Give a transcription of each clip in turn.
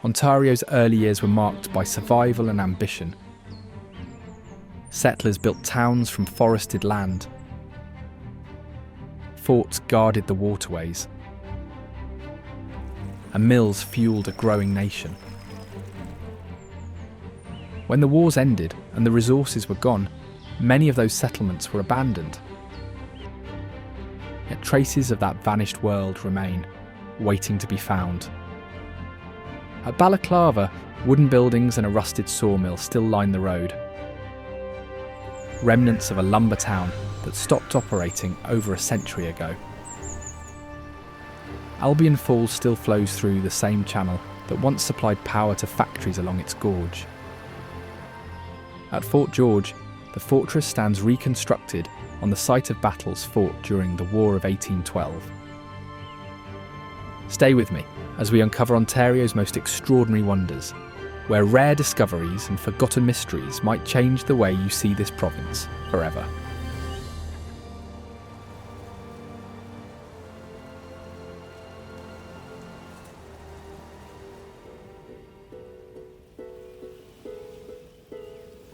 Ontario's early years were marked by survival and ambition. Settlers built towns from forested land. Forts guarded the waterways. And mills fueled a growing nation. When the wars ended and the resources were gone, many of those settlements were abandoned. Yet traces of that vanished world remain, waiting to be found. At Balaclava, wooden buildings and a rusted sawmill still line the road. Remnants of a lumber town that stopped operating over a century ago. Albion Falls still flows through the same channel that once supplied power to factories along its gorge. At Fort George, the fortress stands reconstructed on the site of battles fought during the War of 1812. Stay with me as we uncover Ontario's most extraordinary wonders, where rare discoveries and forgotten mysteries might change the way you see this province forever.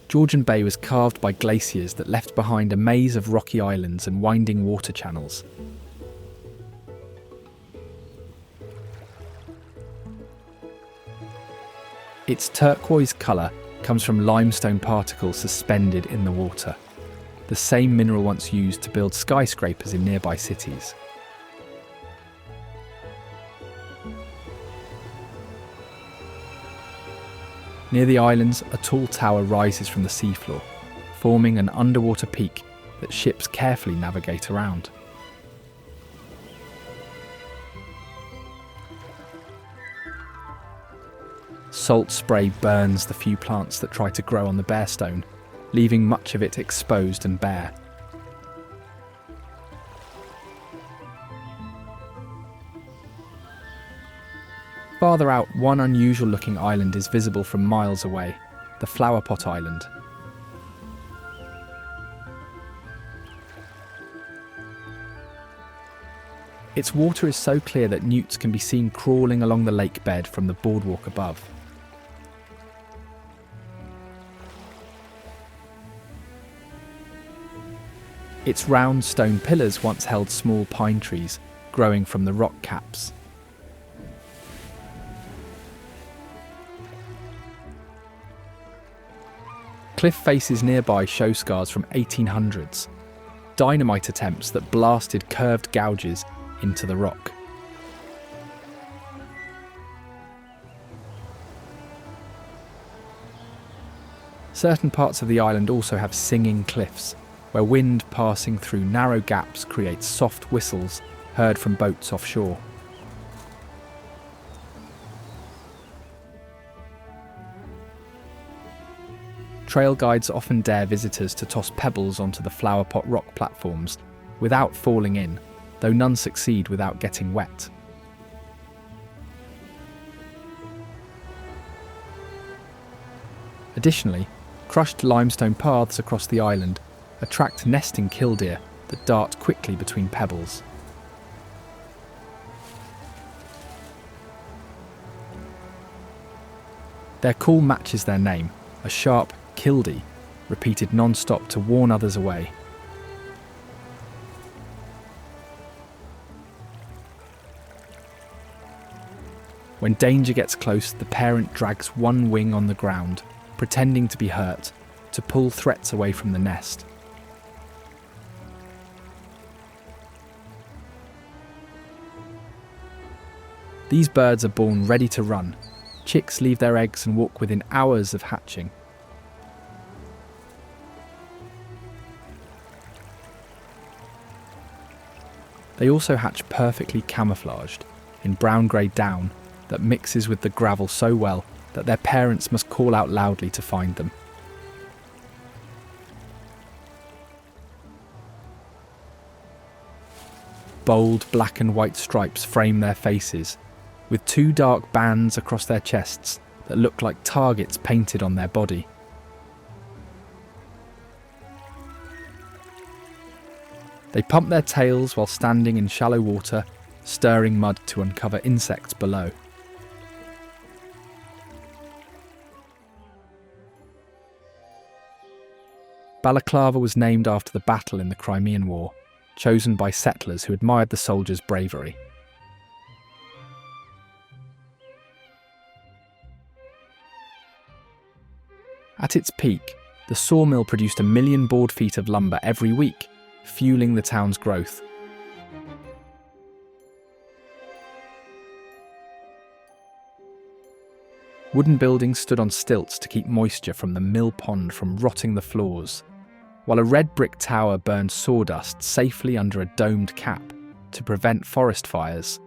Georgian Bay was carved by glaciers that left behind a maze of rocky islands and winding water channels. Its turquoise colour comes from limestone particles suspended in the water, the same mineral once used to build skyscrapers in nearby cities. Near the islands, a tall tower rises from the seafloor, forming an underwater peak that ships carefully navigate around. Salt spray burns the few plants that try to grow on the bare stone, leaving much of it exposed and bare. Farther out, one unusual-looking island is visible from miles away, the Flower Pot Island. Its water is so clear that newts can be seen crawling along the lake bed from the boardwalk above. Its round stone pillars once held small pine trees, growing from the rock caps. Cliff faces nearby show scars from 1800s, dynamite attempts that blasted curved gouges into the rock. Certain parts of the island also have singing cliffs, where wind passing through narrow gaps creates soft whistles heard from boats offshore. Trail guides often dare visitors to toss pebbles onto the flower pot rock platforms without falling in, though none succeed without getting wet. Additionally, crushed limestone paths across the island attract nesting killdeer that dart quickly between pebbles. Their call matches their name, a sharp kildee, repeated non-stop to warn others away. When danger gets close, the parent drags one wing on the ground, pretending to be hurt, to pull threats away from the nest. These birds are born ready to run. Chicks leave their eggs and walk within hours of hatching. They also hatch perfectly camouflaged, in brown-grey down that mixes with the gravel so well that their parents must call out loudly to find them. Bold black and white stripes frame their faces, with two dark bands across their chests that look like targets painted on their body. They pump their tails while standing in shallow water, stirring mud to uncover insects below. Balaclava was named after the battle in the Crimean War, chosen by settlers who admired the soldiers' bravery. At its peak, the sawmill produced 1 million board feet of lumber every week, fueling the town's growth. Wooden buildings stood on stilts to keep moisture from the mill pond from rotting the floors, while a red brick tower burned sawdust safely under a domed cap to prevent forest fires.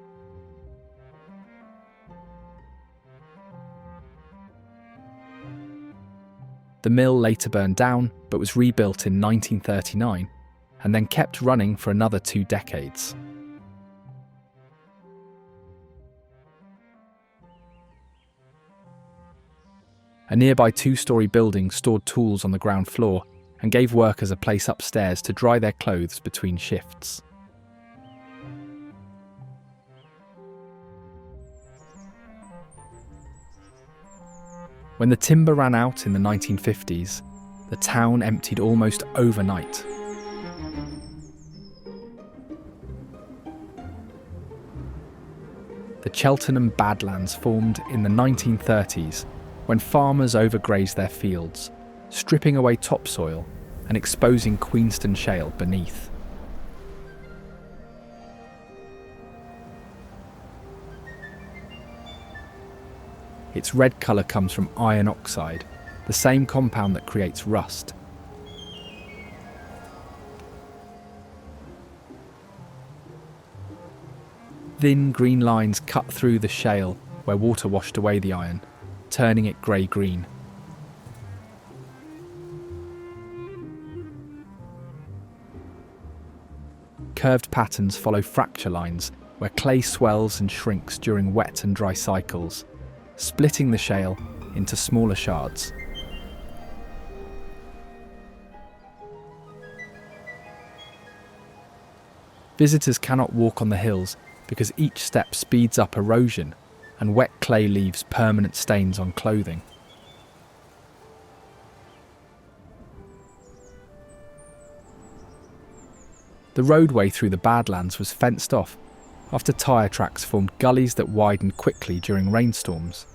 The mill later burned down, but was rebuilt in 1939 and then kept running for another 2 decades. A nearby 2-storey building stored tools on the ground floor and gave workers a place upstairs to dry their clothes between shifts. When the timber ran out in the 1950s, the town emptied almost overnight. The Chelton and Badlands formed in the 1930s when farmers overgrazed their fields, stripping away topsoil and exposing Queenston shale beneath. Its red colour comes from iron oxide, the same compound that creates rust. Thin green lines cut through the shale where water washed away the iron, turning it grey-green. Curved patterns follow fracture lines where clay swells and shrinks during wet and dry cycles, splitting the shale into smaller shards. Visitors cannot walk on the hills because each step speeds up erosion and wet clay leaves permanent stains on clothing. The roadway through the Badlands was fenced off after tyre tracks formed gullies that widened quickly during rainstorms.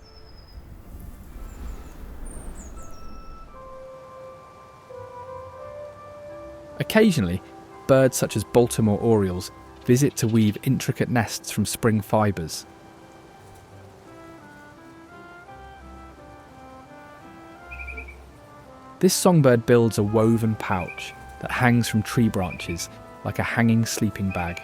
Occasionally, birds such as Baltimore orioles visit to weave intricate nests from spring fibres. This songbird builds a woven pouch that hangs from tree branches like a hanging sleeping bag.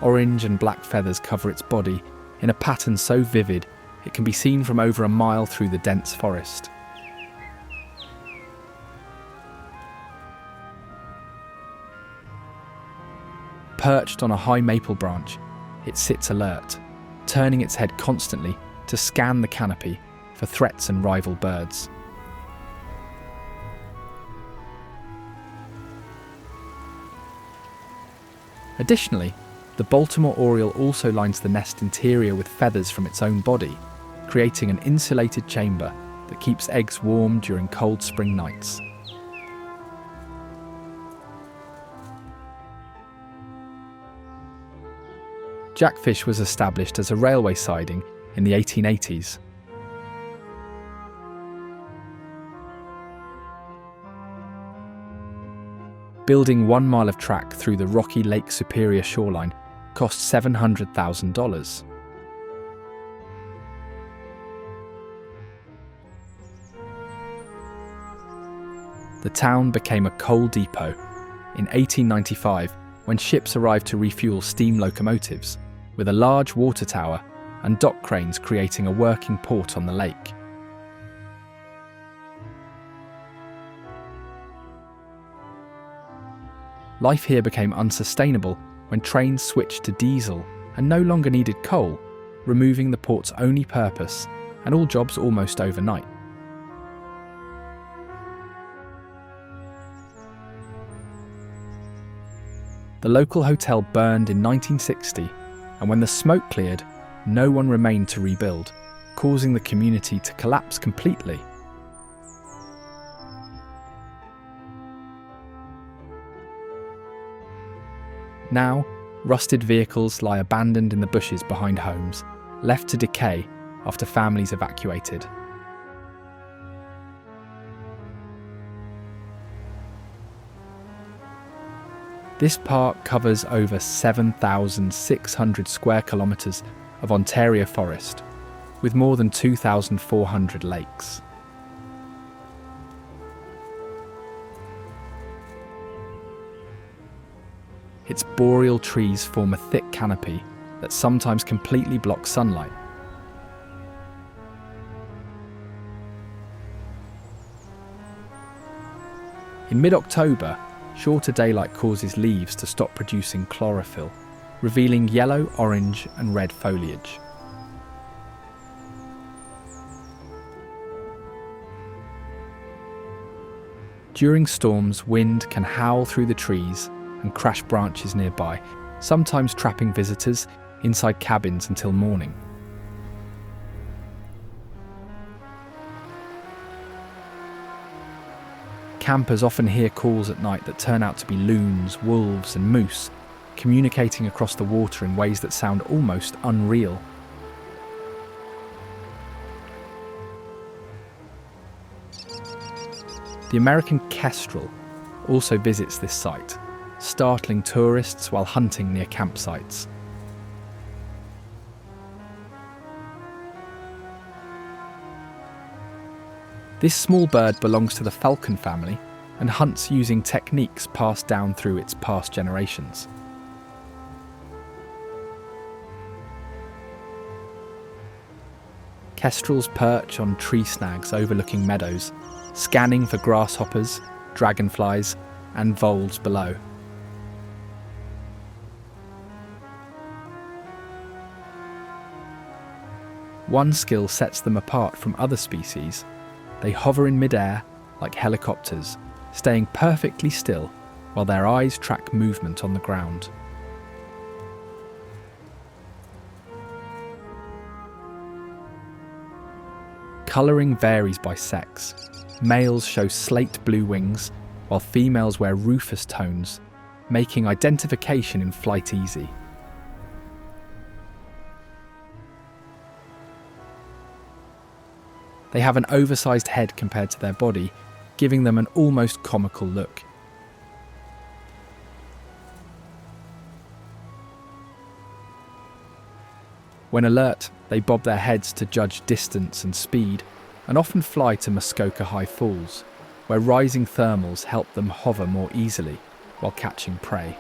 Orange and black feathers cover its body in a pattern so vivid it can be seen from over a mile through the dense forest. Perched on a high maple branch, it sits alert, turning its head constantly to scan the canopy for threats and rival birds. Additionally, the Baltimore oriole also lines the nest interior with feathers from its own body, creating an insulated chamber that keeps eggs warm during cold spring nights. Jackfish was established as a railway siding in the 1880s. Building 1 mile of track through the rocky Lake Superior shoreline cost $700,000. The town became a coal depot in 1895 when ships arrived to refuel steam locomotives, with a large water tower and dock cranes creating a working port on the lake. Life here became unsustainable when trains switched to diesel and no longer needed coal, removing the port's only purpose and all jobs almost overnight. The local hotel burned in 1960, and when the smoke cleared, no one remained to rebuild, causing the community to collapse completely. Now, rusted vehicles lie abandoned in the bushes behind homes, left to decay after families evacuated. This park covers over 7,600 square kilometres of Ontario forest, with more than 2,400 lakes. Its boreal trees form a thick canopy that sometimes completely blocks sunlight. In mid-October, shorter daylight causes leaves to stop producing chlorophyll, revealing yellow, orange and red foliage. During storms, wind can howl through the trees and crash branches nearby, sometimes trapping visitors inside cabins until morning. Campers often hear calls at night that turn out to be loons, wolves and moose, communicating across the water in ways that sound almost unreal. The American kestrel also visits this site, startling tourists while hunting near campsites. This small bird belongs to the falcon family and hunts using techniques passed down through its past generations. Kestrels perch on tree snags overlooking meadows, scanning for grasshoppers, dragonflies, and voles below. One skill sets them apart from other species. They hover in mid-air like helicopters, staying perfectly still while their eyes track movement on the ground. Colouring varies by sex. Males show slate blue wings, while females wear rufous tones, making identification in flight easy. They have an oversized head compared to their body, giving them an almost comical look. When alert, they bob their heads to judge distance and speed, and often fly to Muskoka High Falls, where rising thermals help them hover more easily while catching prey.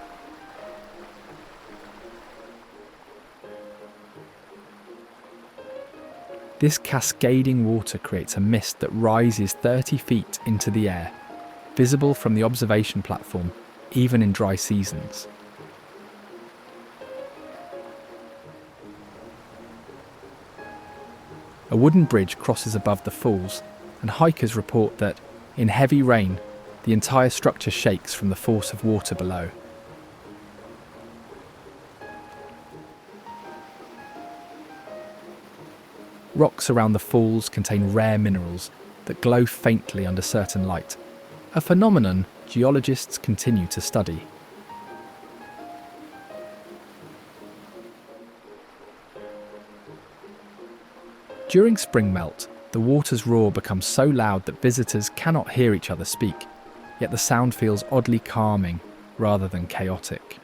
This cascading water creates a mist that rises 30 feet into the air, visible from the observation platform, even in dry seasons. A wooden bridge crosses above the falls, and hikers report that, in heavy rain, the entire structure shakes from the force of water below. Rocks around the falls contain rare minerals that glow faintly under certain light, a phenomenon geologists continue to study. During spring melt, the water's roar becomes so loud that visitors cannot hear each other speak, yet the sound feels oddly calming rather than chaotic.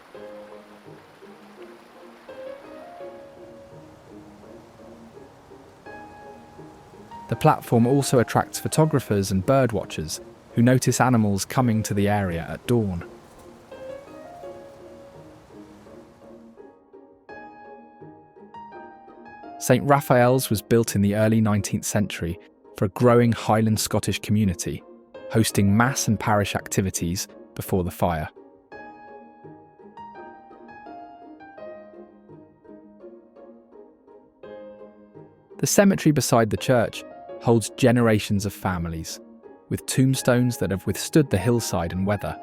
The platform also attracts photographers and bird watchers who notice animals coming to the area at dawn. St. Raphael's was built in the early 19th century for a growing Highland Scottish community, hosting mass and parish activities before the fire. The cemetery beside the church holds generations of families, with tombstones that have withstood the hillside and weather.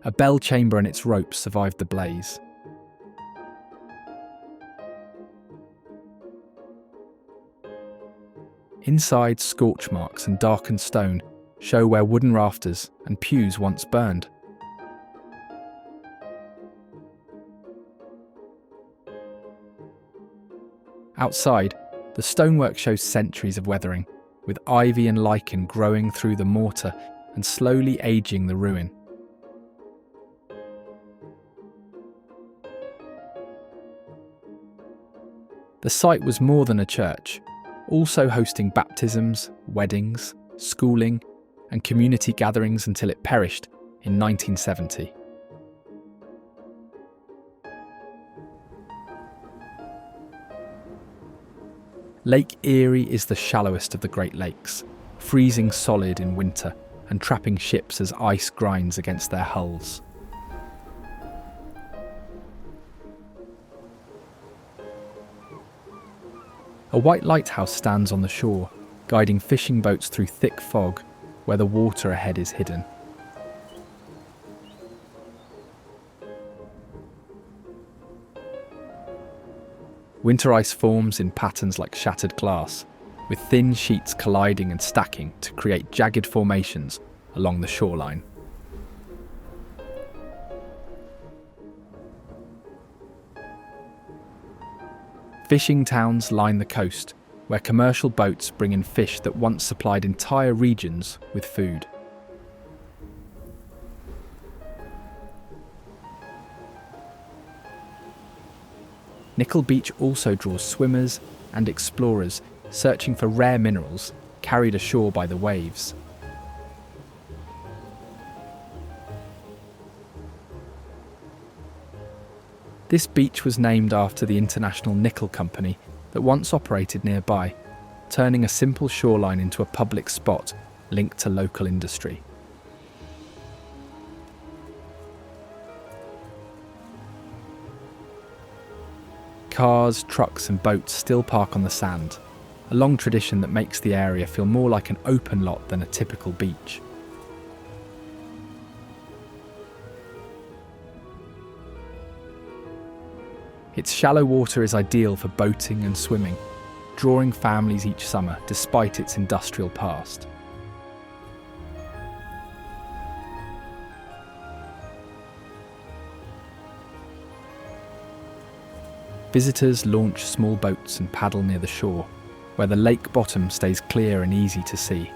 A bell chamber and its ropes survived the blaze. Inside, scorch marks and darkened stone show where wooden rafters and pews once burned. Outside, the stonework shows centuries of weathering, with ivy and lichen growing through the mortar and slowly aging the ruin. The site was more than a church, also hosting baptisms, weddings, schooling, and community gatherings until it perished in 1970. Lake Erie is the shallowest of the Great Lakes, freezing solid in winter and trapping ships as ice grinds against their hulls. A white lighthouse stands on the shore, guiding fishing boats through thick fog where the water ahead is hidden. Winter ice forms in patterns like shattered glass, with thin sheets colliding and stacking to create jagged formations along the shoreline. Fishing towns line the coast, where commercial boats bring in fish that once supplied entire regions with food. Nickel Beach also draws swimmers and explorers searching for rare minerals carried ashore by the waves. This beach was named after the International Nickel Company that once operated nearby, turning a simple shoreline into a public spot linked to local industry. Cars, trucks and boats still park on the sand, a long tradition that makes the area feel more like an open lot than a typical beach. Its shallow water is ideal for boating and swimming, drawing families each summer despite its industrial past. Visitors launch small boats and paddle near the shore, where the lake bottom stays clear and easy to see.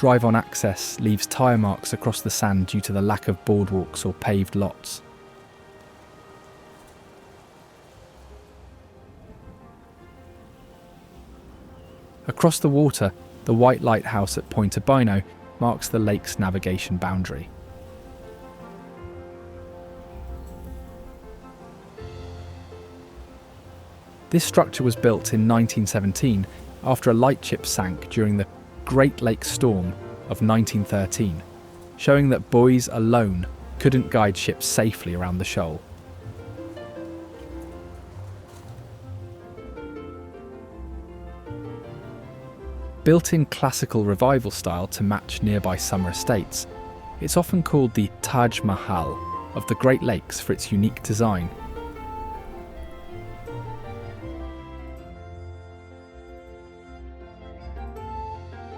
Drive-on access leaves tyre marks across the sand due to the lack of boardwalks or paved lots. Across the water, the white lighthouse at Point Albino marks the lake's navigation boundary. This structure was built in 1917 after a lightship sank during the Great Lakes Storm of 1913, showing that buoys alone couldn't guide ships safely around the shoal. Built in classical revival style to match nearby summer estates, it's often called the Taj Mahal of the Great Lakes for its unique design.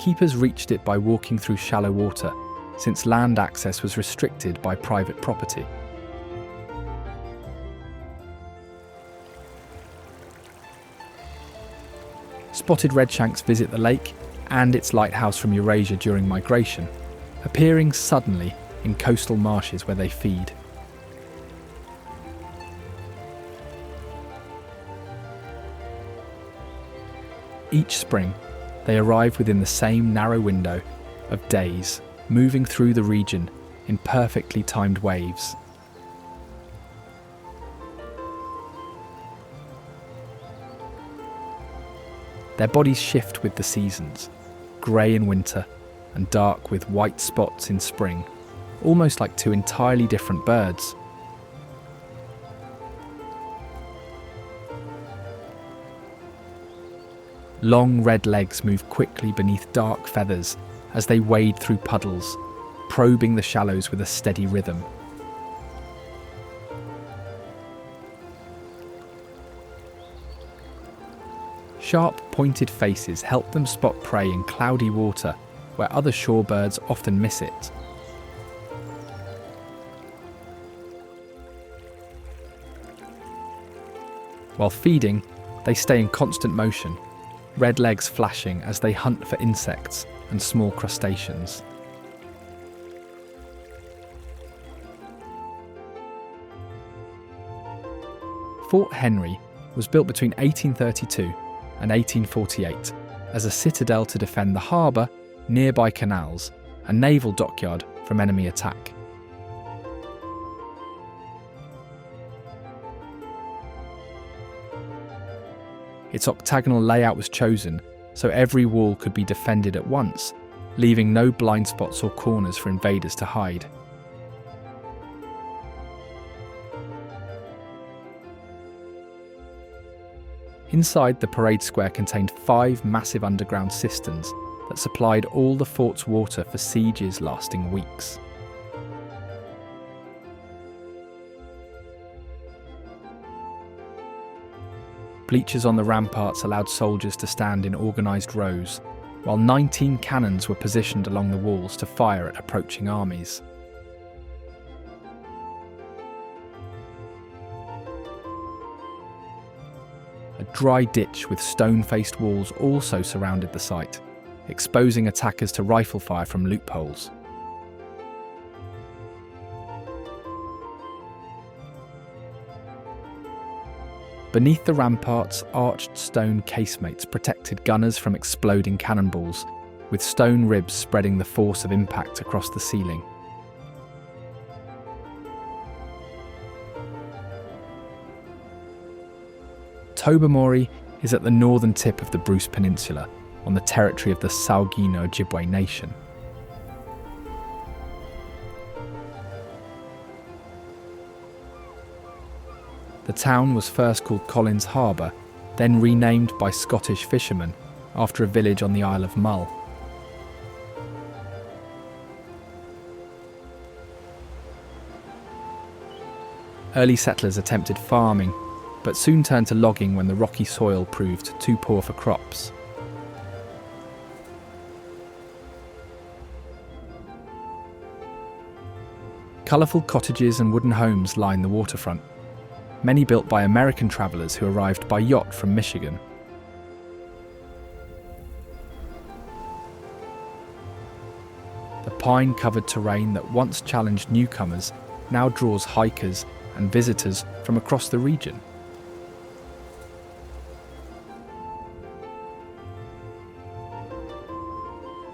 Keepers reached it by walking through shallow water, since land access was restricted by private property. Spotted redshanks visit the lake and its lighthouse from Eurasia during migration, appearing suddenly in coastal marshes where they feed. Each spring, they arrive within the same narrow window of days, moving through the region in perfectly timed waves. Their bodies shift with the seasons, grey in winter and dark with white spots in spring, almost like two entirely different birds. Long red legs move quickly beneath dark feathers as they wade through puddles, probing the shallows with a steady rhythm. Sharp, pointed faces help them spot prey in cloudy water where other shorebirds often miss it. While feeding, they stay in constant motion, red legs flashing as they hunt for insects and small crustaceans. Fort Henry was built between 1832 and 1848 as a citadel to defend the harbour, nearby canals, and naval dockyard from enemy attack. Its octagonal layout was chosen so every wall could be defended at once, leaving no blind spots or corners for invaders to hide. Inside, the parade square contained 5 massive underground cisterns that supplied all the fort's water for sieges lasting weeks. Bleachers on the ramparts allowed soldiers to stand in organised rows, while 19 cannons were positioned along the walls to fire at approaching armies. A dry ditch with stone-faced walls also surrounded the site, exposing attackers to rifle fire from loopholes. Beneath the ramparts, arched stone casemates protected gunners from exploding cannonballs, with stone ribs spreading the force of impact across the ceiling. Tobermory is at the northern tip of the Bruce Peninsula, on the territory of the Saugeen Ojibwe Nation. The town was first called Collins Harbour, then renamed by Scottish fishermen after a village on the Isle of Mull. Early settlers attempted farming, but soon turned to logging when the rocky soil proved too poor for crops. Colourful cottages and wooden homes line the waterfront, many built by American travellers who arrived by yacht from Michigan. The pine-covered terrain that once challenged newcomers now draws hikers and visitors from across the region.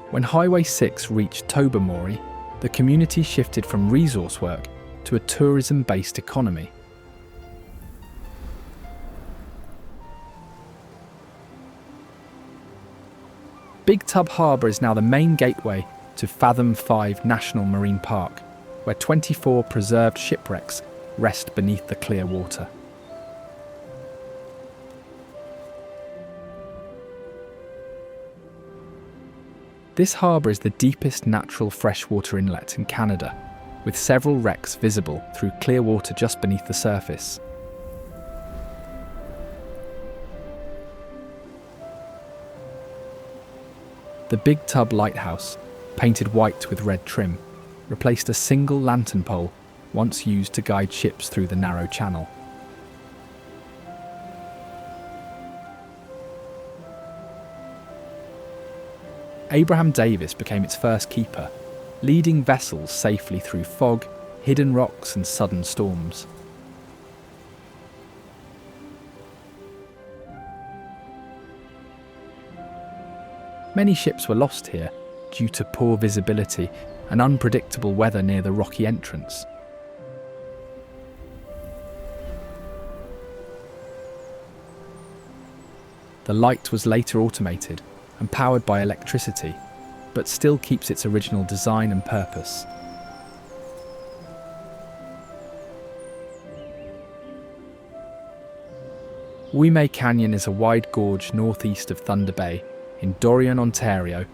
When Highway 6 reached Tobermory, the community shifted from resource work to a tourism-based economy. Big Tub Harbour is now the main gateway to Fathom 5 National Marine Park, where 24 preserved shipwrecks rest beneath the clear water. This harbour is the deepest natural freshwater inlet in Canada, with several wrecks visible through clear water just beneath the surface. The Big Tub Lighthouse, painted white with red trim, replaced a single lantern pole once used to guide ships through the narrow channel. Abraham Davis became its first keeper, leading vessels safely through fog, hidden rocks and sudden storms. Many ships were lost here due to poor visibility and unpredictable weather near the rocky entrance. The light was later automated and powered by electricity, but still keeps its original design and purpose. Ouimet Canyon is a wide gorge northeast of Thunder Bay in Dorian, Ontario,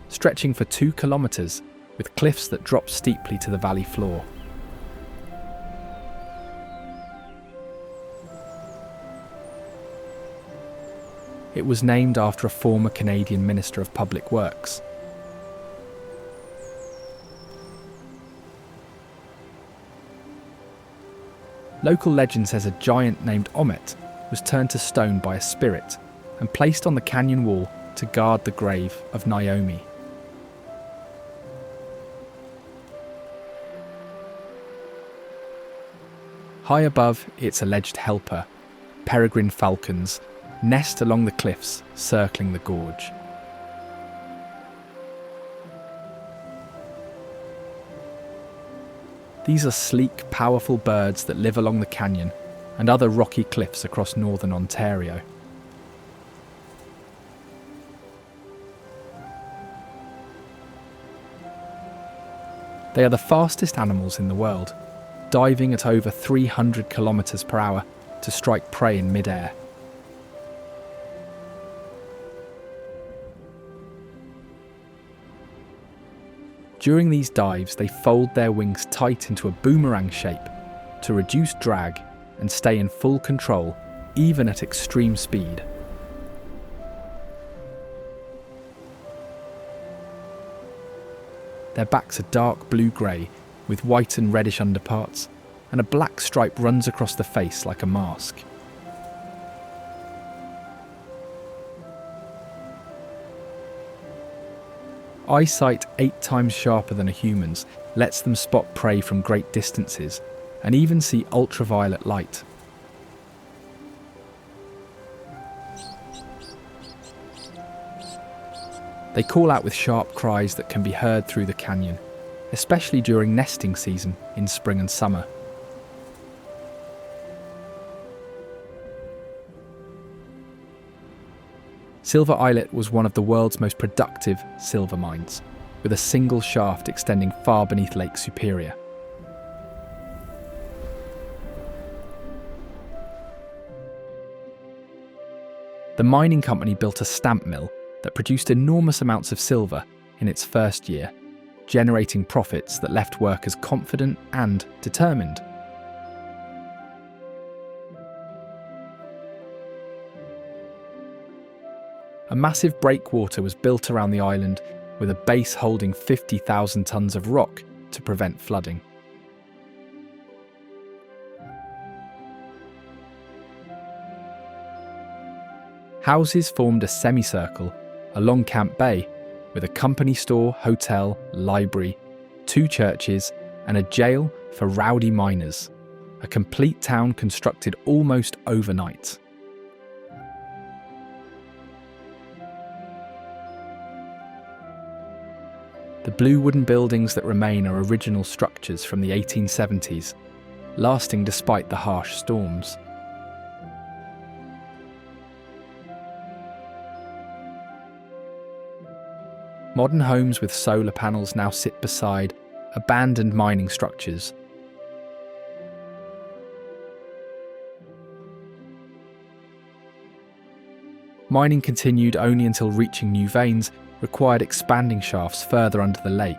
stretching for 2 kilometres with cliffs that drop steeply to the valley floor. It was named after a former Canadian Minister of Public Works. Local legend says a giant named Ouimet was turned to stone by a spirit and placed on the canyon wall to guard the grave of Naomi. High above, its alleged helper, peregrine falcons, nest along the cliffs circling the gorge. These are sleek, powerful birds that live along the canyon and other rocky cliffs across northern Ontario. They are the fastest animals in the world, diving at over 300 kilometers per hour to strike prey in mid-air. During these dives, they fold their wings tight into a boomerang shape to reduce drag and stay in full control, even at extreme speed. Their backs are dark blue-grey with white and reddish underparts, and a black stripe runs across the face like a mask. Eyesight 8 times sharper than a human's lets them spot prey from great distances and even see ultraviolet light. They call out with sharp cries that can be heard through the canyon, especially during nesting season in spring and summer. Silver Islet was one of the world's most productive silver mines, with a single shaft extending far beneath Lake Superior. The mining company built a stamp mill that produced enormous amounts of silver in its first year, generating profits that left workers confident and determined. A massive breakwater was built around the island with a base holding 50,000 tonnes of rock to prevent flooding. Houses formed a semicircle along Camp Bay with a company store, hotel, library, 2 churches and a jail for rowdy miners, a complete town constructed almost overnight. The blue wooden buildings that remain are original structures from the 1870s, lasting despite the harsh storms. Modern homes with solar panels now sit beside abandoned mining structures. Mining continued only until reaching new veins required expanding shafts further under the lake.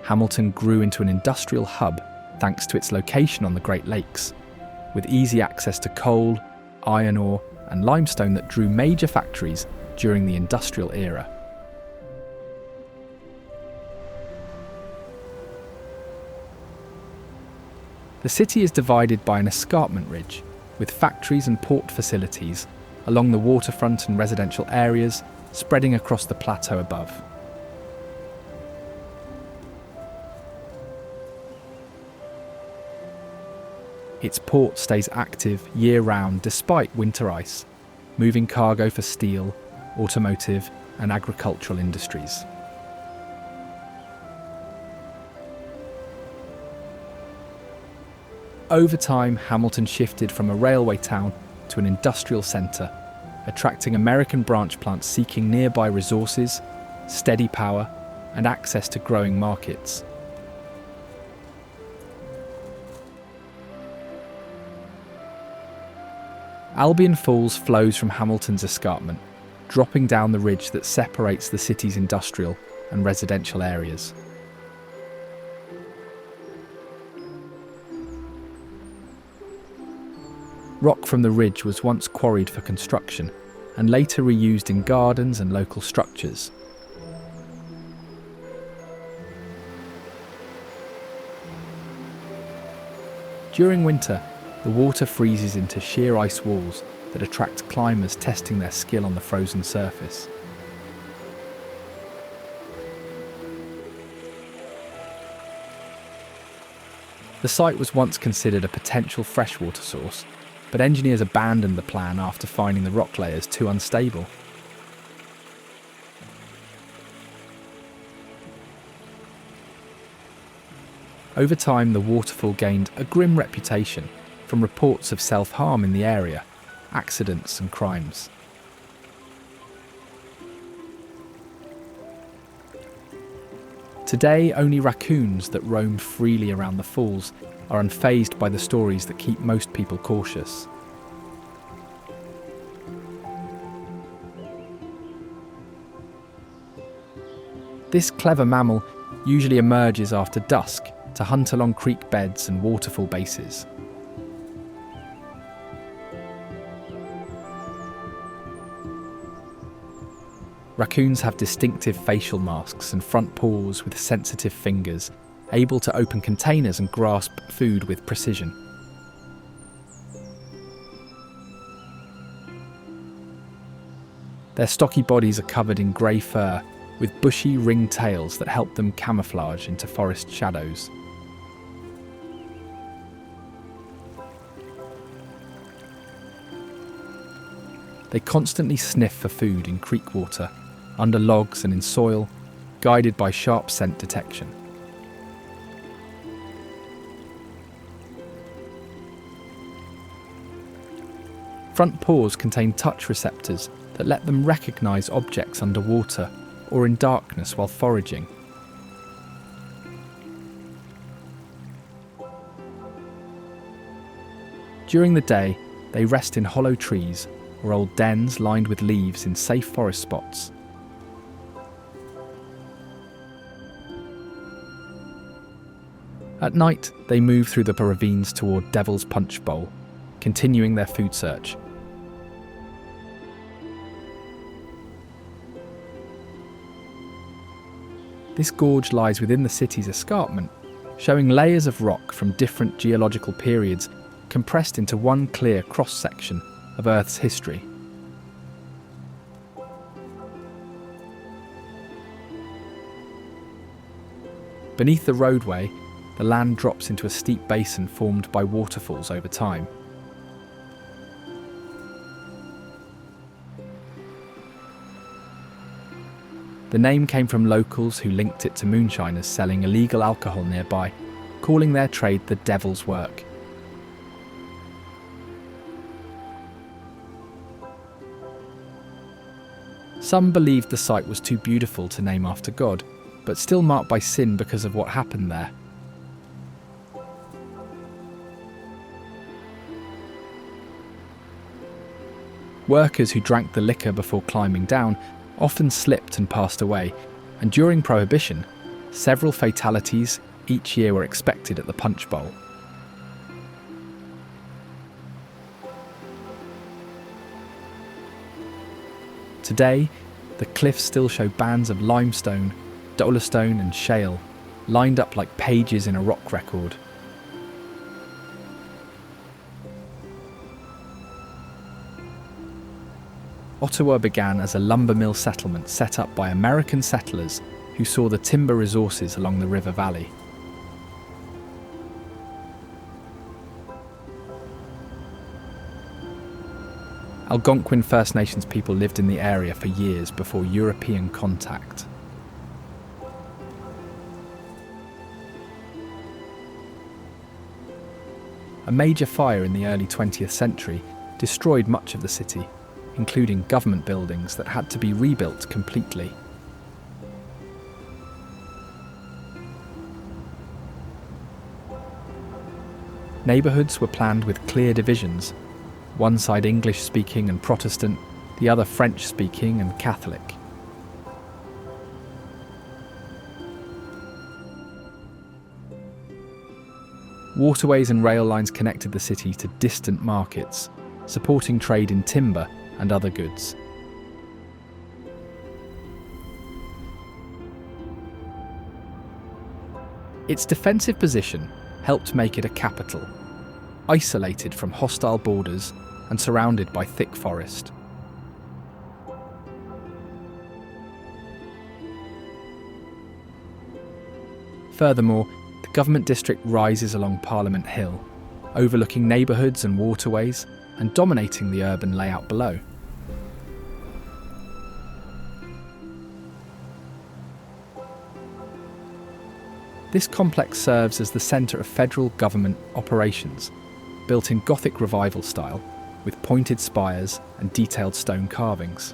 Hamilton grew into an industrial hub thanks to its location on the Great Lakes, with easy access to coal, iron ore and limestone that drew major factories during the industrial era. The city is divided by an escarpment ridge, with factories and port facilities along the waterfront and residential areas spreading across the plateau above. Its port stays active year-round despite winter ice, moving cargo for steel, automotive and agricultural industries. Over time, Hamilton shifted from a railway town to an industrial centre, attracting American branch plants seeking nearby resources, steady power, and access to growing markets. Albion Falls flows from Hamilton's escarpment, dropping down the ridge that separates the city's industrial and residential areas. Rock from the ridge was once quarried for construction and later reused in gardens and local structures. During winter, the water freezes into sheer ice walls that attract climbers testing their skill on the frozen surface. The site was once considered a potential freshwater source, but engineers abandoned the plan after finding the rock layers too unstable. Over time, the waterfall gained a grim reputation from reports of self-harm in the area, accidents and crimes. Today, only raccoons that roam freely around the falls are unfazed by the stories that keep most people cautious. This clever mammal usually emerges after dusk to hunt along creek beds and waterfall bases. Raccoons have distinctive facial masks and front paws with sensitive fingers, able to open containers and grasp food with precision. Their stocky bodies are covered in grey fur, with bushy ringed tails that help them camouflage into forest shadows. They constantly sniff for food in creek water, under logs and in soil, guided by sharp scent detection. Front paws contain touch receptors that let them recognise objects underwater or in darkness while foraging. During the day, they rest in hollow trees or old dens lined with leaves in safe forest spots. At night, they move through the ravines toward Devil's Punch Bowl, continuing their food search. This gorge lies within the city's escarpment, showing layers of rock from different geological periods compressed into one clear cross-section of Earth's history. Beneath the roadway, the land drops into a steep basin formed by waterfalls over time. The name came from locals who linked it to moonshiners selling illegal alcohol nearby, calling their trade the Devil's Work. Some believed the site was too beautiful to name after God, but still marked by sin because of what happened there. Workers who drank the liquor before climbing down often slipped and passed away, and during Prohibition, several fatalities each year were expected at the Punch Bowl. Today, the cliffs still show bands of limestone, dolostone and shale, lined up like pages in a rock record. Ottawa began as a lumber mill settlement set up by American settlers who saw the timber resources along the river valley. Algonquin First Nations people lived in the area for years before European contact. A major fire in the early 20th century destroyed much of the city, including government buildings that had to be rebuilt completely. Neighbourhoods were planned with clear divisions, one side English-speaking and Protestant, the other French-speaking and Catholic. Waterways and rail lines connected the city to distant markets, supporting trade in timber and other goods. Its defensive position helped make it a capital, isolated from hostile borders and surrounded by thick forest. Furthermore, the government district rises along Parliament Hill, overlooking neighbourhoods and waterways and dominating the urban layout below. This complex serves as the centre of federal government operations, built in Gothic Revival style, with pointed spires and detailed stone carvings.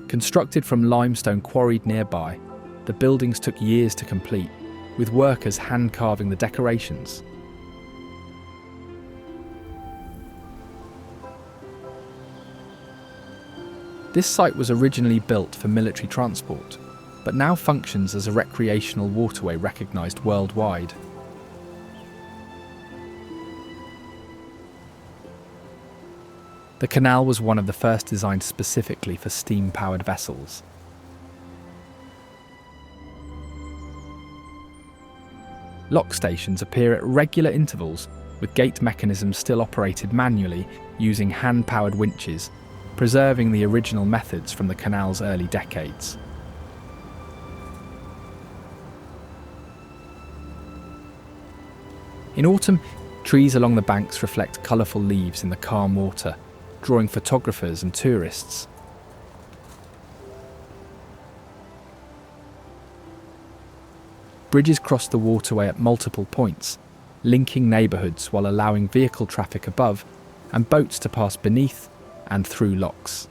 Constructed from limestone quarried nearby, the buildings took years to complete, with workers hand-carving the decorations. This site was originally built for military transport, but now functions as a recreational waterway recognised worldwide. The canal was one of the first designed specifically for steam-powered vessels. Lock stations appear at regular intervals, with gate mechanisms still operated manually using hand-powered winches, preserving the original methods from the canal's early decades. In autumn, trees along the banks reflect colourful leaves in the calm water, drawing photographers and tourists. Bridges cross the waterway at multiple points, linking neighbourhoods while allowing vehicle traffic above and boats to pass beneath and through locks.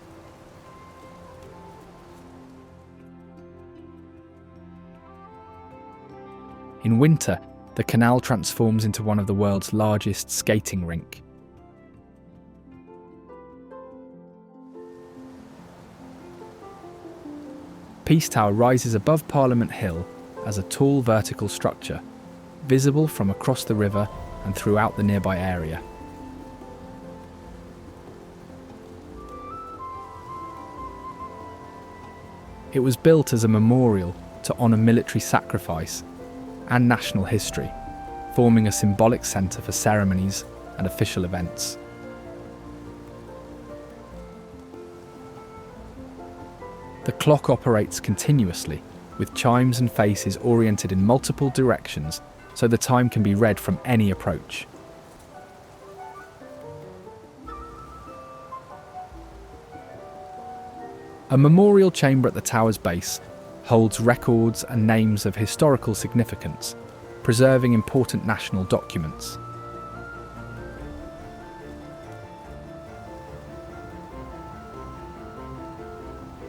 In winter, the canal transforms into one of the world's largest skating rink. Peace Tower rises above Parliament Hill as a tall vertical structure, visible from across the river and throughout the nearby area. It was built as a memorial to honour military sacrifice and national history, forming a symbolic centre for ceremonies and official events. The clock operates continuously, with chimes and faces oriented in multiple directions so the time can be read from any approach. A memorial chamber at the tower's base holds records and names of historical significance, preserving important national documents.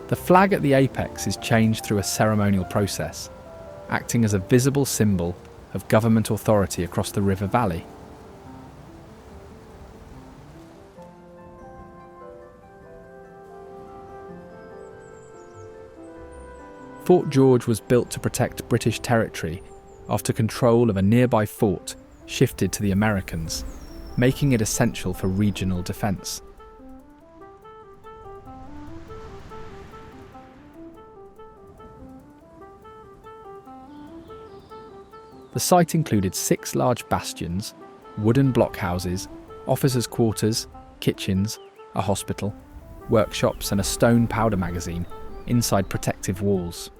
The flag at the apex is changed through a ceremonial process, acting as a visible symbol of government authority across the river valley. Fort George was built to protect British territory after control of a nearby fort shifted to the Americans, making it essential for regional defence. The site included 6 large bastions, wooden blockhouses, officers' quarters, kitchens, a hospital, workshops and a stone powder magazine inside protective walls.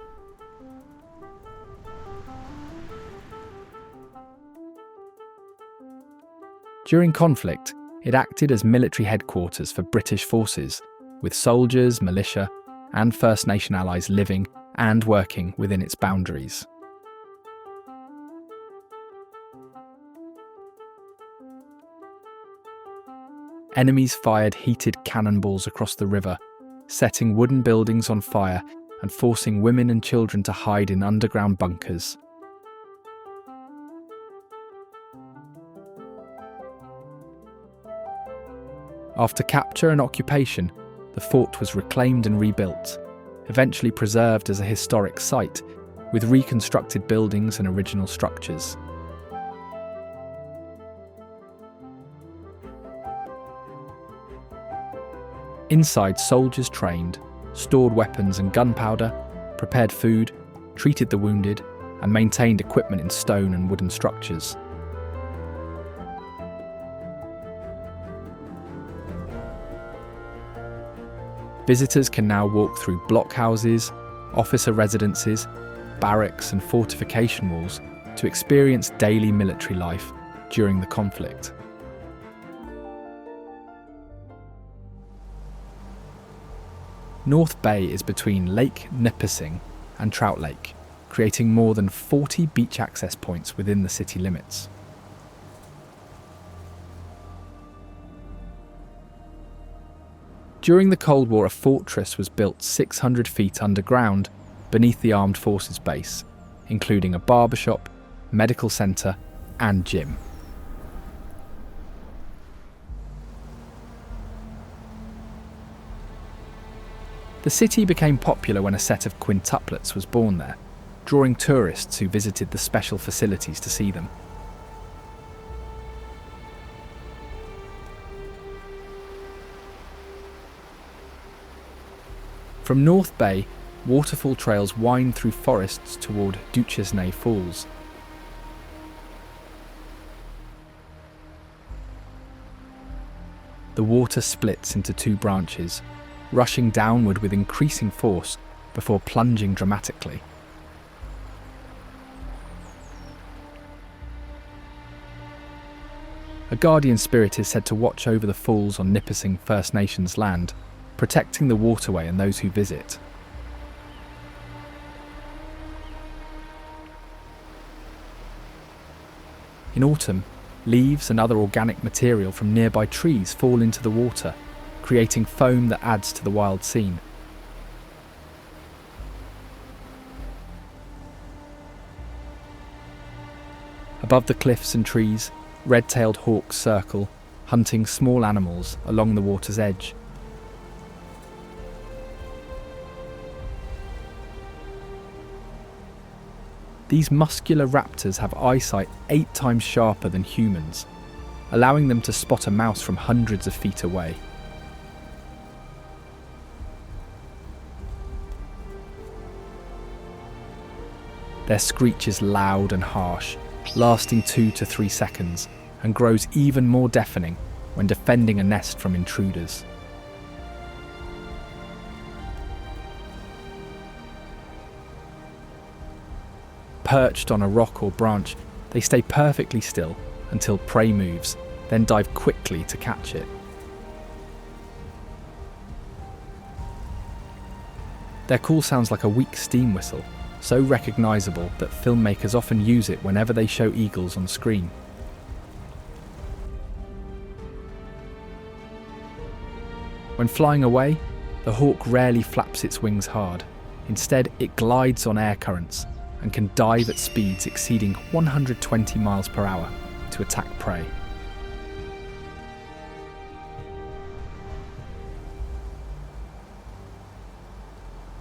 During conflict, it acted as military headquarters for British forces, with soldiers, militia, and First Nation allies living and working within its boundaries. Enemies fired heated cannonballs across the river, setting wooden buildings on fire and forcing women and children to hide in underground bunkers. After capture and occupation, the fort was reclaimed and rebuilt, eventually preserved as a historic site, with reconstructed buildings and original structures. Inside, soldiers trained, stored weapons and gunpowder, prepared food, treated the wounded, and maintained equipment in stone and wooden structures. Visitors can now walk through blockhouses, officer residences, barracks and fortification walls to experience daily military life during the conflict. North Bay is between Lake Nipissing and Trout Lake, creating more than 40 beach access points within the city limits. During the Cold War, a fortress was built 600 feet underground beneath the Armed Forces base, including a barbershop, medical centre and gym. The city became popular when a set of quintuplets was born there, drawing tourists who visited the special facilities to see them. From North Bay, waterfall trails wind through forests toward Duchesnay Falls. The water splits into two branches, rushing downward with increasing force before plunging dramatically. A guardian spirit is said to watch over the falls on Nipissing First Nations land, protecting the waterway and those who visit. In autumn, leaves and other organic material from nearby trees fall into the water, creating foam that adds to the wild scene. Above the cliffs and trees, red-tailed hawks circle, hunting small animals along the water's edge. These muscular raptors have eyesight 8 times sharper than humans, allowing them to spot a mouse from hundreds of feet away. Their screech is loud and harsh, lasting 2 to 3 seconds, and grows even more deafening when defending a nest from intruders. Perched on a rock or branch, they stay perfectly still until prey moves, then dive quickly to catch it. Their call sounds like a weak steam whistle, so recognisable that filmmakers often use it whenever they show eagles on screen. When flying away, the hawk rarely flaps its wings hard. Instead, it glides on air currents and can dive at speeds exceeding 120 miles per hour to attack prey.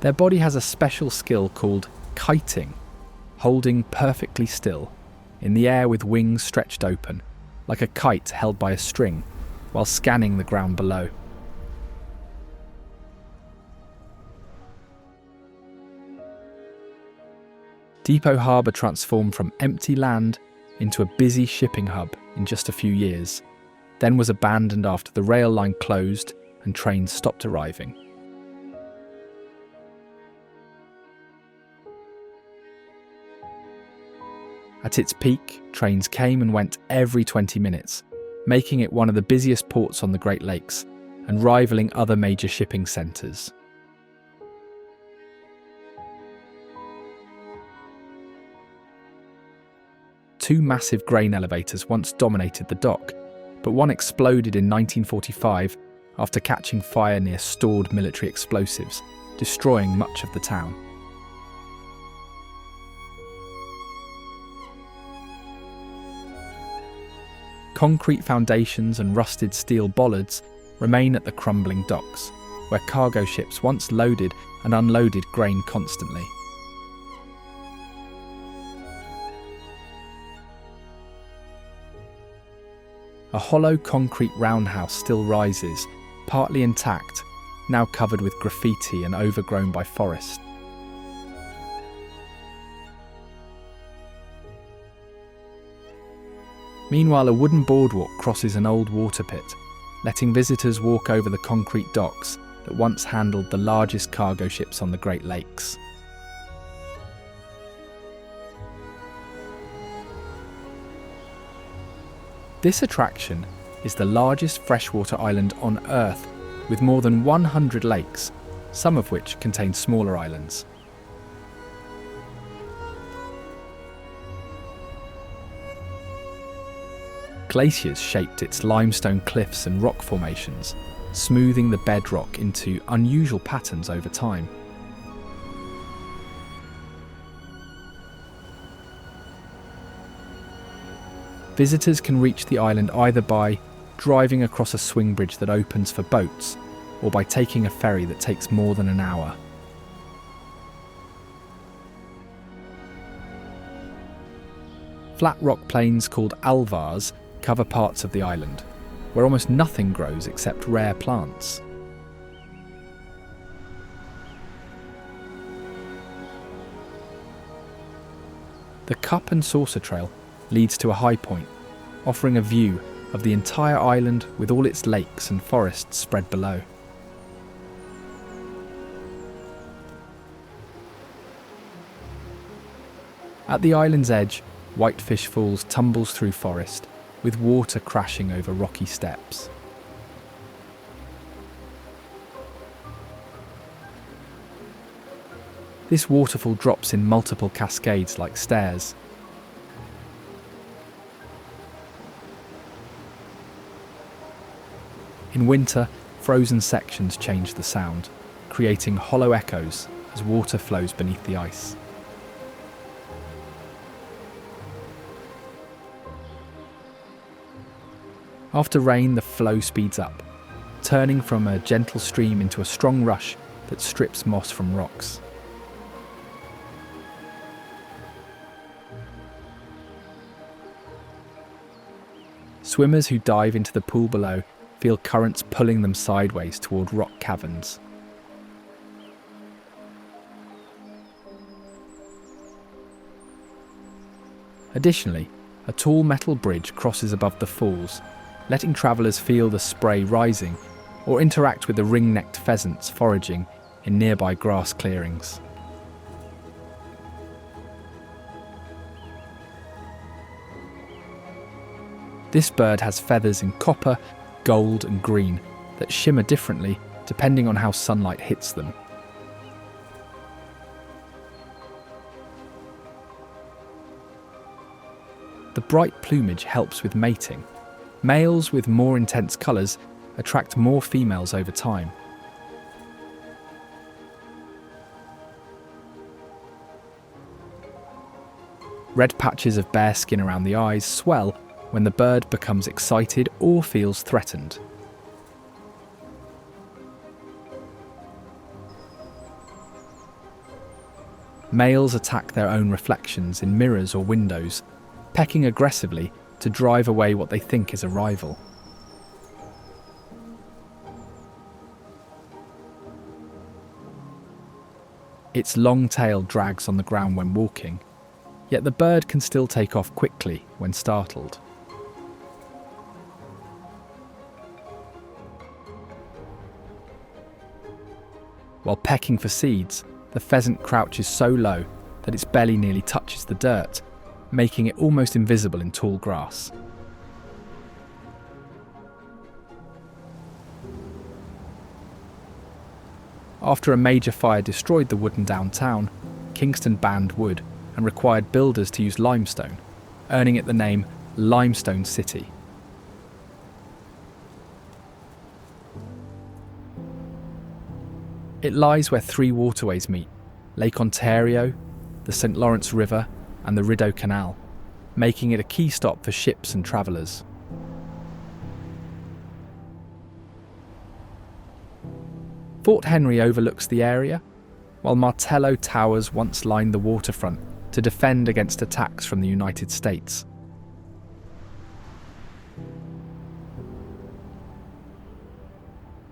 Their body has a special skill called kiting, holding perfectly still, in the air with wings stretched open, like a kite held by a string, while scanning the ground below. Depot Harbour transformed from empty land into a busy shipping hub in just a few years, then was abandoned after the rail line closed and trains stopped arriving. At its peak, trains came and went every 20 minutes, making it one of the busiest ports on the Great Lakes and rivaling other major shipping centres. Two massive grain elevators once dominated the dock, but one exploded in 1945 after catching fire near stored military explosives, destroying much of the town. Concrete foundations and rusted steel bollards remain at the crumbling docks, where cargo ships once loaded and unloaded grain constantly. A hollow concrete roundhouse still rises, partly intact, now covered with graffiti and overgrown by forest. Meanwhile, a wooden boardwalk crosses an old water pit, letting visitors walk over the concrete docks that once handled the largest cargo ships on the Great Lakes. This attraction is the largest freshwater island on Earth, with more than 100 lakes, some of which contain smaller islands. Glaciers shaped its limestone cliffs and rock formations, smoothing the bedrock into unusual patterns over time. Visitors can reach the island either by driving across a swing bridge that opens for boats, or by taking a ferry that takes more than an hour. Flat rock plains called alvars cover parts of the island, where almost nothing grows except rare plants. The Cup and Saucer Trail leads to a high point, offering a view of the entire island with all its lakes and forests spread below. At the island's edge, Whitefish Falls tumbles through forest, with water crashing over rocky steps. This waterfall drops in multiple cascades like stairs. In winter, frozen sections change the sound, creating hollow echoes as water flows beneath the ice. After rain, the flow speeds up, turning from a gentle stream into a strong rush that strips moss from rocks. Swimmers who dive into the pool below feel currents pulling them sideways toward rock caverns. Additionally, a tall metal bridge crosses above the falls, letting travellers feel the spray rising or interact with the ring-necked pheasants foraging in nearby grass clearings. This bird has feathers in copper, gold and green that shimmer differently depending on how sunlight hits them. The bright plumage helps with mating. Males with more intense colours attract more females over time. Red patches of bare skin around the eyes swell when the bird becomes excited or feels threatened. Males attack their own reflections in mirrors or windows, pecking aggressively to drive away what they think is a rival. Its long tail drags on the ground when walking, yet the bird can still take off quickly when startled. While pecking for seeds, the pheasant crouches so low that its belly nearly touches the dirt, making it almost invisible in tall grass. After a major fire destroyed the wooden downtown, Kingston banned wood and required builders to use limestone, earning it the name Limestone City. It lies where three waterways meet: Lake Ontario, the St. Lawrence River and the Rideau Canal, making it a key stop for ships and travellers. Fort Henry overlooks the area, while Martello towers once lined the waterfront to defend against attacks from the United States.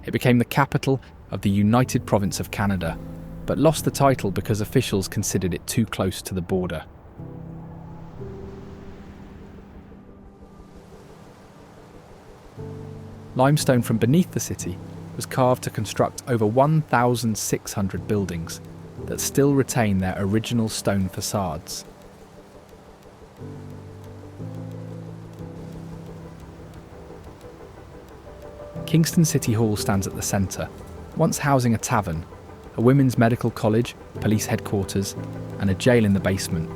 It became the capital of the United Province of Canada, but lost the title because officials considered it too close to the border. Limestone from beneath the city was carved to construct over 1,600 buildings that still retain their original stone facades. Kingston City Hall stands at the centre, once housing a tavern, a women's medical college, police headquarters, and a jail in the basement.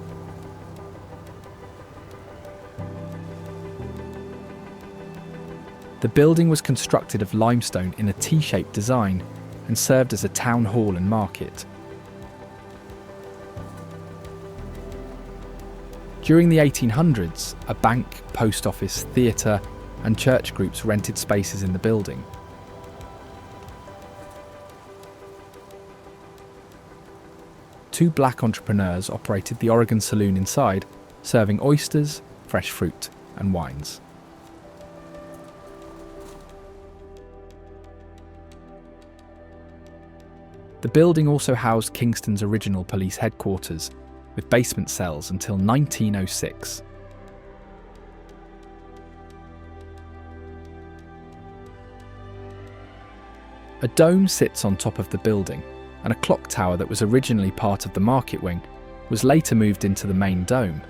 The building was constructed of limestone in a T-shaped design and served as a town hall and market. During the 1800s, a bank, post office, theatre, and church groups rented spaces in the building. Two black entrepreneurs operated the Oregon Saloon inside, serving oysters, fresh fruit, and wines. The building also housed Kingston's original police headquarters, with basement cells until 1906. A dome sits on top of the building, and a clock tower that was originally part of the market wing was later moved into the main dome.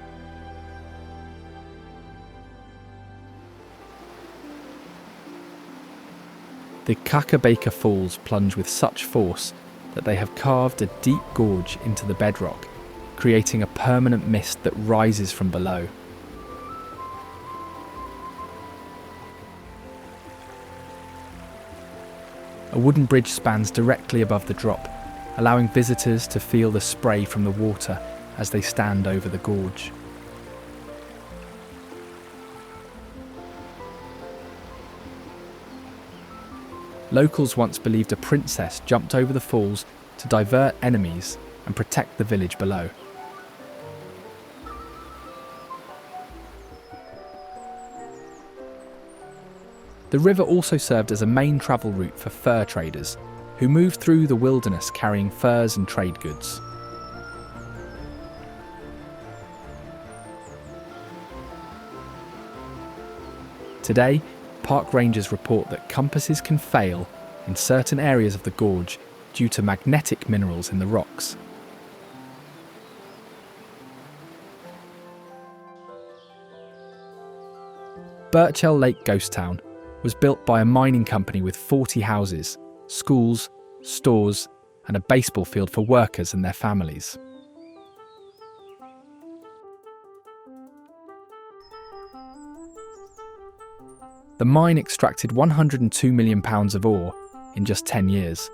The Kakabeka Falls plunge with such force that they have carved a deep gorge into the bedrock, creating a permanent mist that rises from below. A wooden bridge spans directly above the drop, allowing visitors to feel the spray from the water as they stand over the gorge. Locals once believed a princess jumped over the falls to divert enemies and protect the village below. The river also served as a main travel route for fur traders, who moved through the wilderness carrying furs and trade goods. Today, park rangers report that compasses can fail in certain areas of the gorge due to magnetic minerals in the rocks. Burchell Lake Ghost Town was built by a mining company with 40 houses, schools, stores, and a baseball field for workers and their families. The mine extracted £102 million of ore in just 10 years,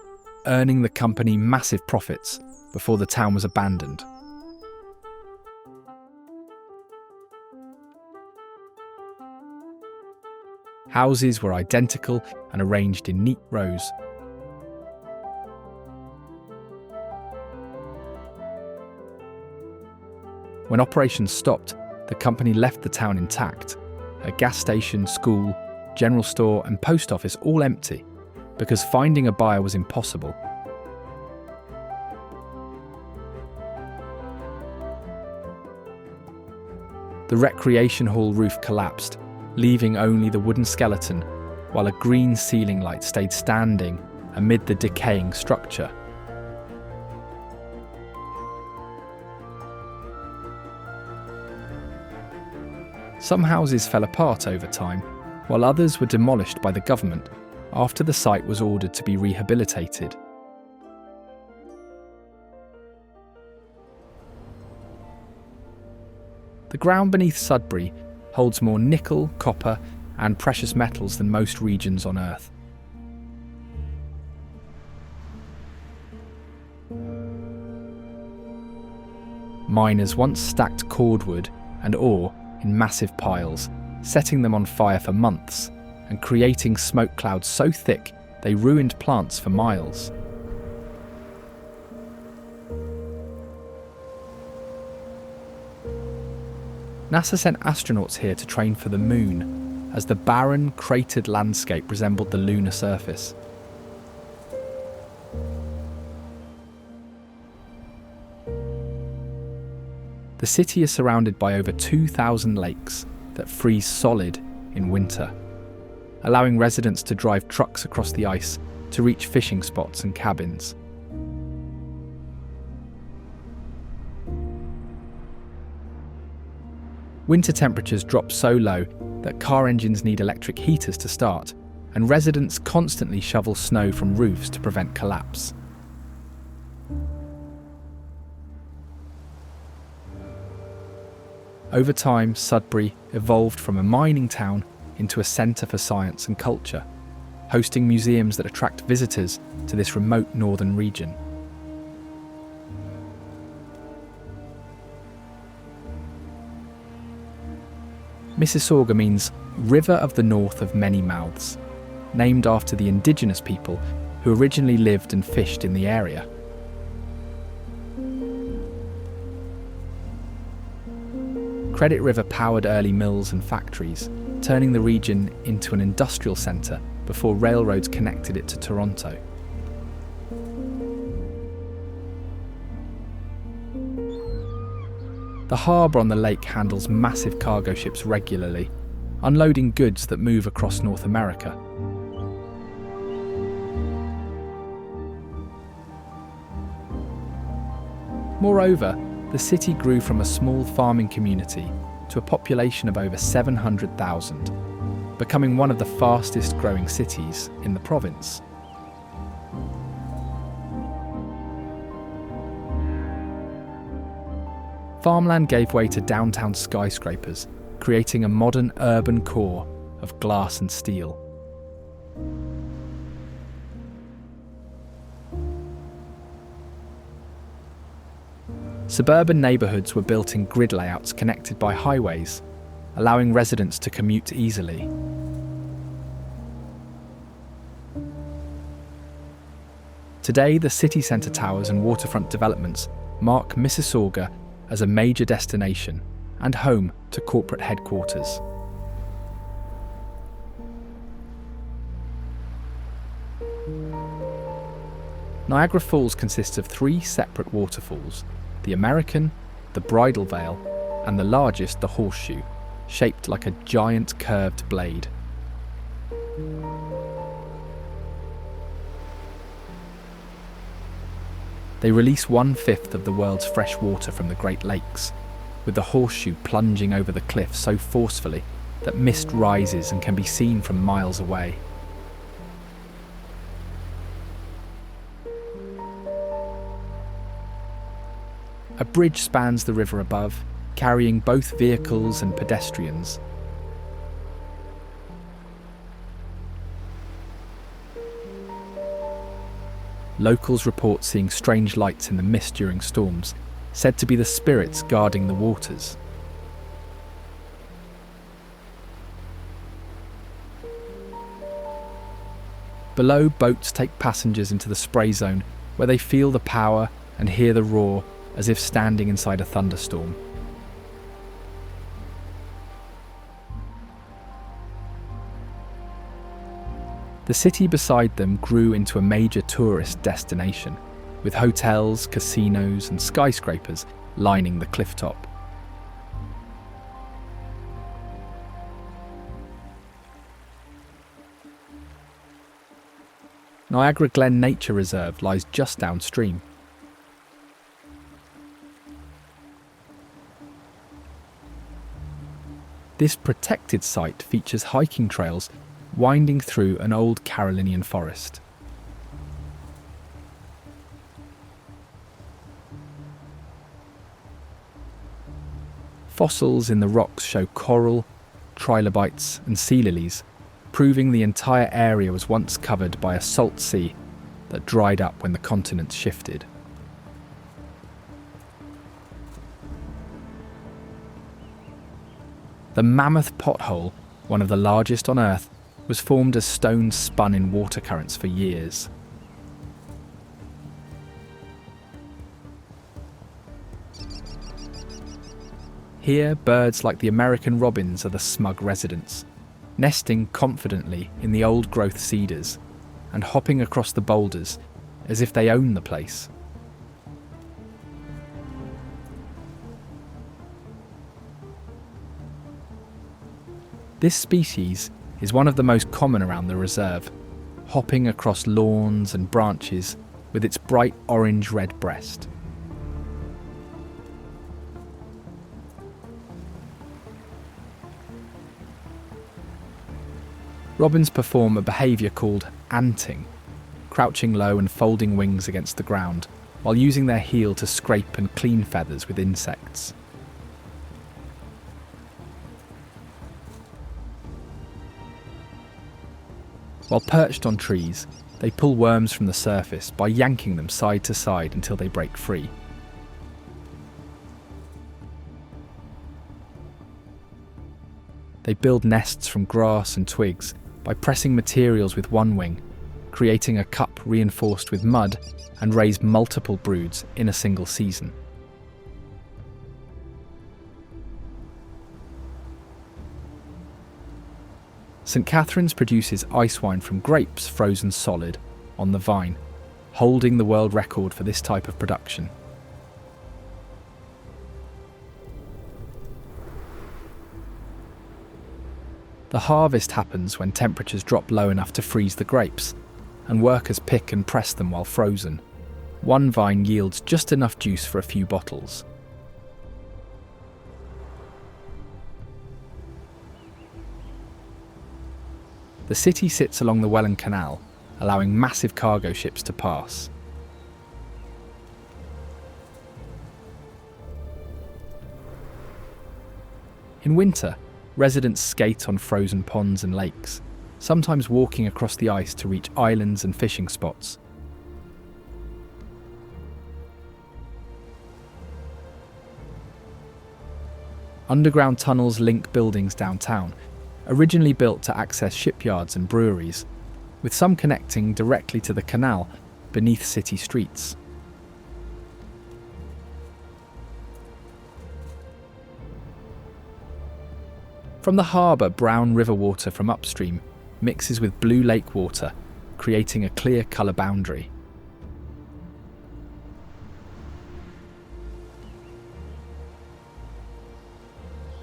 earning the company massive profits before the town was abandoned. Houses were identical and arranged in neat rows. When operations stopped, the company left the town intact. A gas station, school, general store and post office all empty, because finding a buyer was impossible. The recreation hall roof collapsed, leaving only the wooden skeleton, while a green ceiling light stayed standing amid the decaying structure. Some houses fell apart over time, while others were demolished by the government after the site was ordered to be rehabilitated. The ground beneath Sudbury holds more nickel, copper, and precious metals than most regions on Earth. Miners once stacked cordwood and ore in massive piles, setting them on fire for months and creating smoke clouds so thick they ruined plants for miles. NASA sent astronauts here to train for the Moon, as the barren, cratered landscape resembled the lunar surface. The city is surrounded by over 2,000 lakes that freeze solid in winter, allowing residents to drive trucks across the ice to reach fishing spots and cabins. Winter temperatures drop so low that car engines need electric heaters to start, and residents constantly shovel snow from roofs to prevent collapse. Over time, Sudbury evolved from a mining town into a centre for science and culture, hosting museums that attract visitors to this remote northern region. Mississauga means River of the North of Many Mouths, named after the indigenous people who originally lived and fished in the area. Credit River powered early mills and factories, turning the region into an industrial centre before railroads connected it to Toronto. The harbour on the lake handles massive cargo ships regularly, unloading goods that move across North America. Moreover, the city grew from a small farming community to a population of over 700,000, becoming one of the fastest growing cities in the province. Farmland gave way to downtown skyscrapers, creating a modern urban core of glass and steel. Suburban neighbourhoods were built in grid layouts connected by highways, allowing residents to commute easily. Today, the city centre towers and waterfront developments mark Mississauga as a major destination and home to corporate headquarters. Niagara Falls consists of 3 separate waterfalls: the American, the Bridal Veil, and the largest, the Horseshoe, shaped like a giant curved blade. They release 1/5 of the world's fresh water from the Great Lakes, with the Horseshoe plunging over the cliff so forcefully that mist rises and can be seen from miles away. A bridge spans the river above, carrying both vehicles and pedestrians. Locals report seeing strange lights in the mist during storms, said to be the spirits guarding the waters. Below, boats take passengers into the spray zone, where they feel the power and hear the roar as if standing inside a thunderstorm. The city beside them grew into a major tourist destination, with hotels, casinos, and skyscrapers lining the clifftop. Niagara Glen Nature Reserve lies just downstream. This protected site features hiking trails winding through an old Carolinian forest. Fossils in the rocks show coral, trilobites, and sea lilies, proving the entire area was once covered by a salt sea that dried up when the continents shifted. The Mammoth Pothole, one of the largest on Earth, was formed as stones spun in water currents for years. Here, birds like the American robins are the smug residents, nesting confidently in the old-growth cedars and hopping across the boulders as if they own the place. This species is one of the most common around the reserve, hopping across lawns and branches with its bright orange-red breast. Robins perform a behaviour called anting, crouching low and folding wings against the ground, while using their heel to scrape and clean feathers with insects. While perched on trees, they pull worms from the surface by yanking them side to side until they break free. They build nests from grass and twigs by pressing materials with one wing, creating a cup reinforced with mud, and raise multiple broods in a single season. St. Catherine's produces ice wine from grapes frozen solid on the vine, holding the world record for this type of production. The harvest happens when temperatures drop low enough to freeze the grapes, and workers pick and press them while frozen. One vine yields just enough juice for a few bottles. The city sits along the Welland Canal, allowing massive cargo ships to pass. In winter, residents skate on frozen ponds and lakes, sometimes walking across the ice to reach islands and fishing spots. Underground tunnels link buildings downtown, originally built to access shipyards and breweries, with some connecting directly to the canal beneath city streets. From the harbour, brown river water from upstream mixes with blue lake water, creating a clear colour boundary.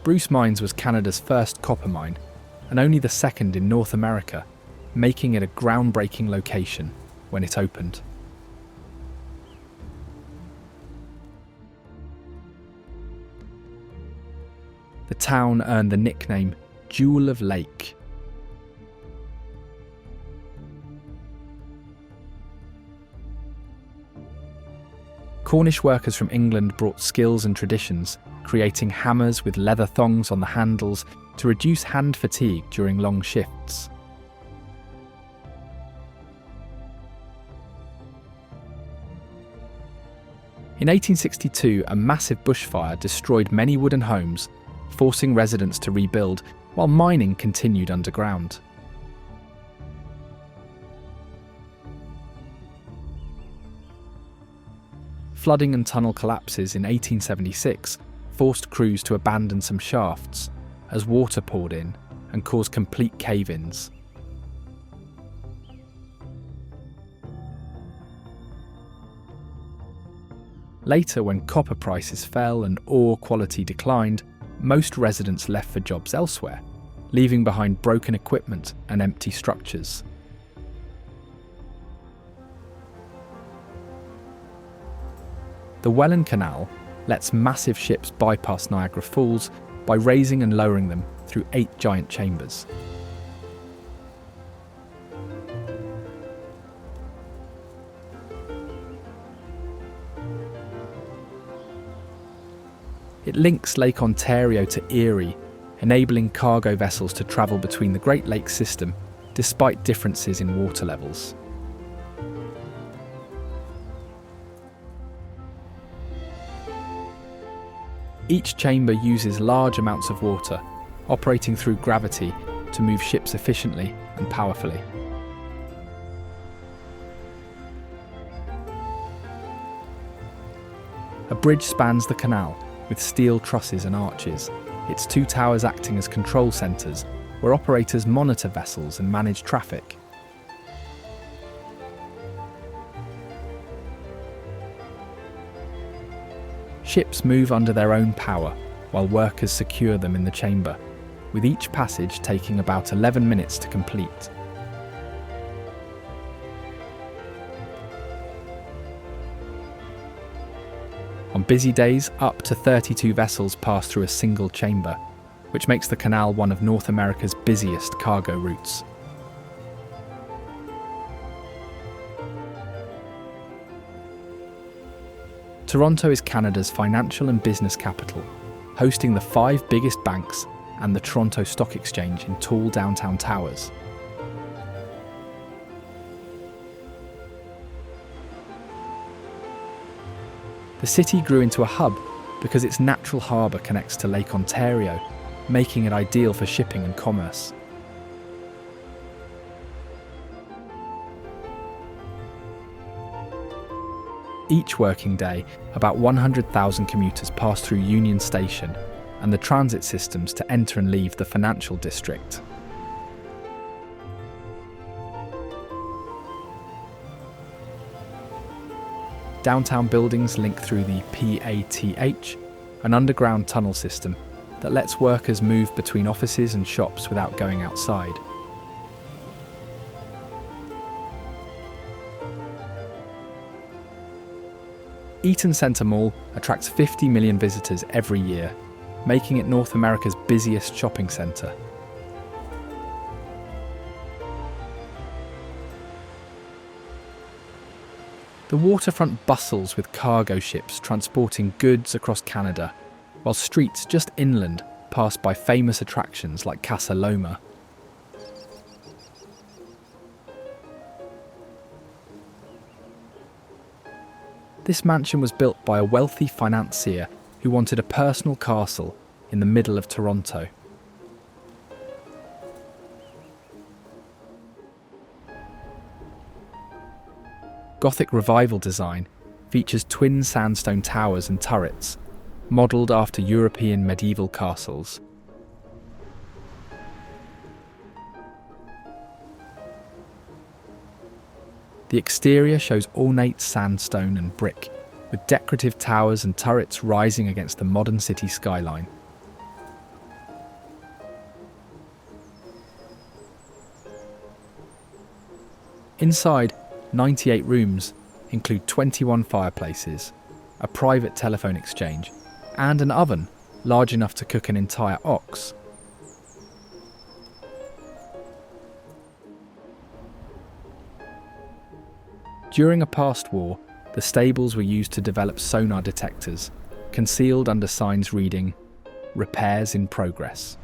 Bruce Mines was Canada's first copper mine, and only the second in North America, making it a groundbreaking location when it opened. The town earned the nickname Jewel of Lake. Cornish workers from England brought skills and traditions, creating hammers with leather thongs on the handles to reduce hand fatigue during long shifts. In 1862, a massive bushfire destroyed many wooden homes, forcing residents to rebuild while mining continued underground. Flooding and tunnel collapses in 1876 forced crews to abandon some shafts as water poured in and caused complete cave-ins. Later, when copper prices fell and ore quality declined, most residents left for jobs elsewhere, leaving behind broken equipment and empty structures. The Welland Canal lets massive ships bypass Niagara Falls by raising and lowering them through 8 giant chambers. It links Lake Ontario to Erie, enabling cargo vessels to travel between the Great Lakes system despite differences in water levels. Each chamber uses large amounts of water, operating through gravity to move ships efficiently and powerfully. A bridge spans the canal, with steel trusses and arches, its 2 towers acting as control centres where operators monitor vessels and manage traffic. Ships move under their own power while workers secure them in the chamber, with each passage taking about 11 minutes to complete. On busy days, up to 32 vessels pass through a single chamber, which makes the canal one of North America's busiest cargo routes. Toronto is Canada's financial and business capital, hosting the 5 biggest banks and the Toronto Stock Exchange in tall downtown towers. The city grew into a hub because its natural harbour connects to Lake Ontario, making it ideal for shipping and commerce. Each working day, about 100,000 commuters pass through Union Station and the transit systems to enter and leave the financial district. Downtown buildings link through the PATH, an underground tunnel system that lets workers move between offices and shops without going outside. Eaton Centre Mall attracts 50 million visitors every year, making it North America's busiest shopping centre. The waterfront bustles with cargo ships transporting goods across Canada, while streets just inland pass by famous attractions like Casa Loma. This mansion was built by a wealthy financier who wanted a personal castle in the middle of Toronto. Gothic Revival design features twin sandstone towers and turrets, modelled after European medieval castles. The exterior shows ornate sandstone and brick, with decorative towers and turrets rising against the modern city skyline. Inside, 98 rooms include 21 fireplaces, a private telephone exchange, and an oven large enough to cook an entire ox. During a past war, the stables were used to develop sonar detectors, concealed under signs reading, "Repairs in progress."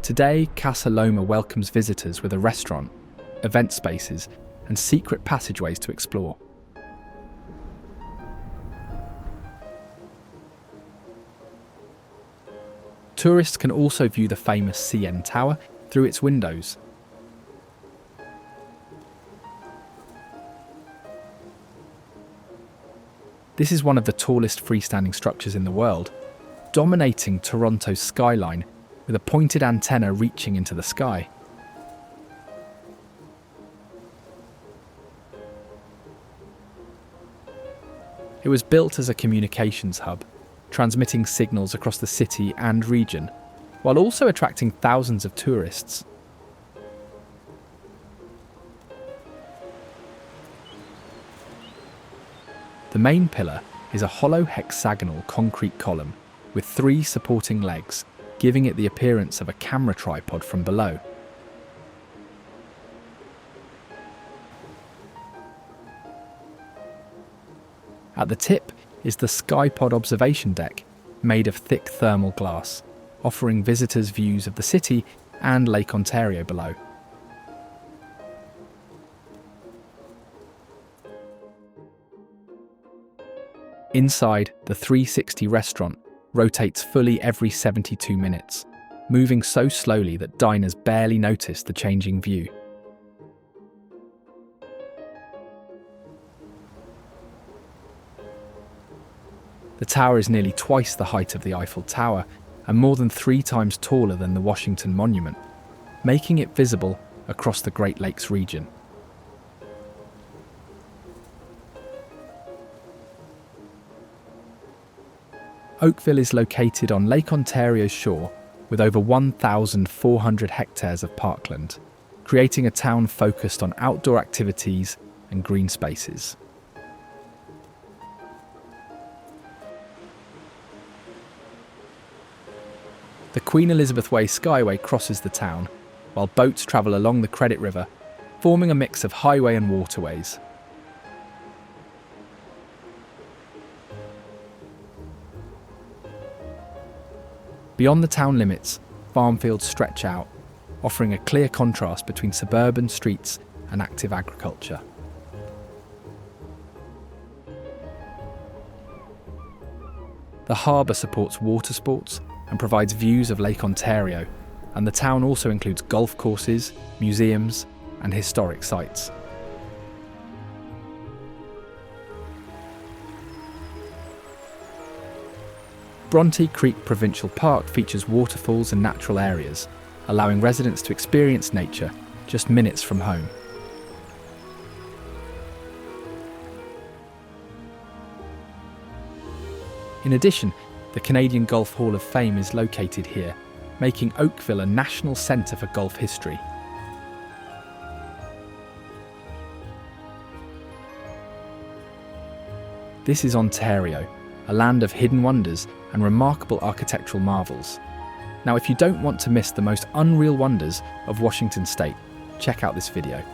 Today, Casa Loma welcomes visitors with a restaurant, event spaces, and secret passageways to explore. Tourists can also view the famous CN Tower through its windows. This is one of the tallest freestanding structures in the world, dominating Toronto's skyline with a pointed antenna reaching into the sky. It was built as a communications hub, transmitting signals across the city and region, while also attracting thousands of tourists. The main pillar is a hollow hexagonal concrete column with 3 supporting legs, giving it the appearance of a camera tripod from below. At the tip is the Skypod observation deck, made of thick thermal glass, offering visitors views of the city and Lake Ontario below. Inside, the 360 restaurant rotates fully every 72 minutes, moving so slowly that diners barely notice the changing view. The tower is nearly twice the height of the Eiffel Tower and more than 3 times taller than the Washington Monument, making it visible across the Great Lakes region. Oakville is located on Lake Ontario's shore with over 1,400 hectares of parkland, creating a town focused on outdoor activities and green spaces. The Queen Elizabeth Way Skyway crosses the town, while boats travel along the Credit River, forming a mix of highway and waterways. Beyond the town limits, farm fields stretch out, offering a clear contrast between suburban streets and active agriculture. The harbour supports water sports and provides views of Lake Ontario, and the town also includes golf courses, museums, and historic sites. Bronte Creek Provincial Park features waterfalls and natural areas, allowing residents to experience nature just minutes from home. In addition, the Canadian Golf Hall of Fame is located here, making Oakville a national centre for golf history. This is Ontario, a land of hidden wonders and remarkable architectural marvels. Now, if you don't want to miss the most unreal wonders of Washington State, check out this video.